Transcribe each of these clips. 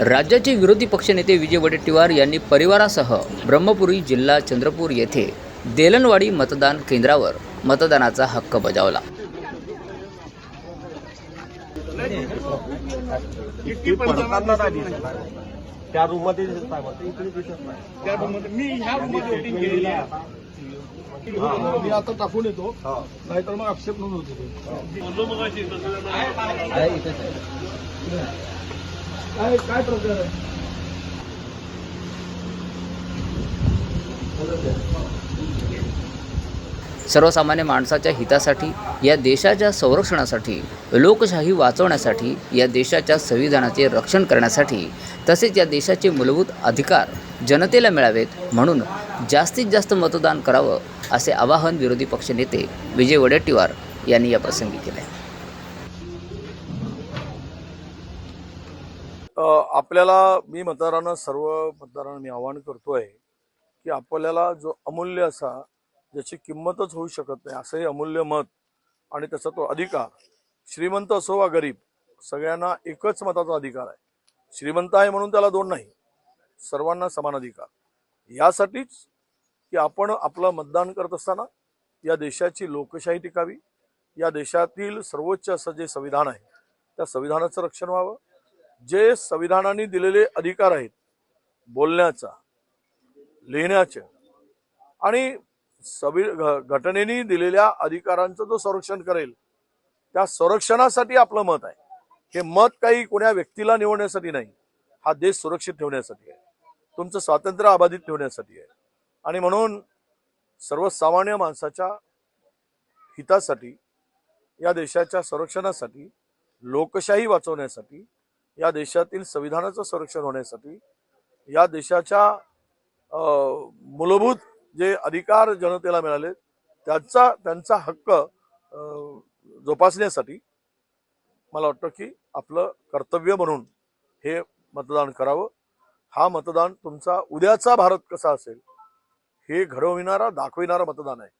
राज्याचे विरोधी पक्षनेते विजय वडेट्टीवार यांनी परिवारासह ब्रह्मपुरी जिल्हा चंद्रपूर येथे देलनवाडी मतदान केंद्रावर मतदानाचा हक्क बजावला। त्या रूम मध्ये इकडे दिसत नाही, त्या रूम मध्ये मी ह्या रूम मध्ये वोटिंग केलेली आहे। मी आता टाकून येतो, नाहीतर मग आक्षेप नोंद होते। काय प्रकार आहे? सर्वसामान्य माणसाच्या हितासाठी, या देशाच्या संरक्षणासाठी, लोकशाही वाचवण्यासाठी, या देशाच्या संविधानाचे रक्षण करण्यासाठी, तसेच या देशाचे मूलभूत अधिकार जनतेला मिळावेत म्हणून जास्तीत जास्त मतदान करावं असे आवाहन विरोधी पक्षनेते विजय वडेट्टीवार यांनी या प्रसंगी केले। आपल्याला मी मतदारांना, सर्व मतदारांना मी आवाहन करतोय की आपल्याला जो अमूल्य असा, ज्याची किंमतच होऊ शकत नाही असं हे अमूल्य मत आणि त्याचा तो अधिकार, श्रीमंत असो वा गरीब, सगळ्यांना एकच मताचा अधिकार आहे। श्रीमंत आहे म्हणून त्याला दोन नाही, सर्वांना समान अधिकार। यासाठीच की आपण आपलं मतदान करत असताना या देशाची लोकशाही टिकावी, या देशातील सर्वोच्च असं जे संविधान आहे त्या संविधानाचं रक्षण व्हावं। जे संविधानाने दिलेले अधिकार आहेत, बोलण्याचा, लिहिण्याचे आणि घटनेने दिलेल्या अधिकारांचं जो संरक्षण करेल, त्या संरक्षणासाठी आपलं मत आहे। हे मत काही कोण्या व्यक्तीला निवडण्यासाठी नाही, हा देश सुरक्षित ठेवण्यासाठी आहे, तुमचं स्वातंत्र्य अबाधित ठेवण्यासाठी आहे। आणि म्हणून सर्वसामान्य माणसाच्या हितासाठी, या देशाच्या संरक्षणासाठी, लोकशाही वाचवण्यासाठी, या देशातील संविधानाचं संरक्षण होण्यासाठी, या देशाच्या मूलभूत जे अधिकार जनतेला मिळाले त्यांचा हक्क जोपासण्यासाठी मला वाटतं की आपलं कर्तव्य म्हणून हे मतदान करावं। हा मतदान तुमचा उद्याचा भारत कसा असेल हे घडविणारा, दाखविणारा मतदान आहे।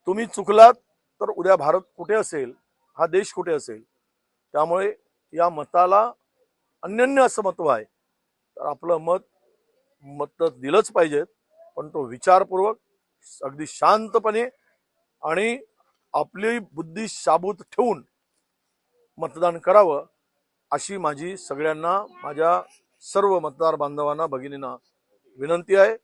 तुम्ही चुकलात तर उद्या भारत कुठे असेल, हा देश कुठे असेल। त्यामुळे या मताला अनन्य असं महत्व आहे। तर आपलं मत दिलंच पाहिजे, पण तो विचारपूर्वक, अगदी शांतपणे आणि आपली बुद्धी शाबूत ठेवून मतदान करावं अशी माझी सगळ्यांना, माझ्या सर्व मतदार बांधवांना, भगिनींना विनंती आहे।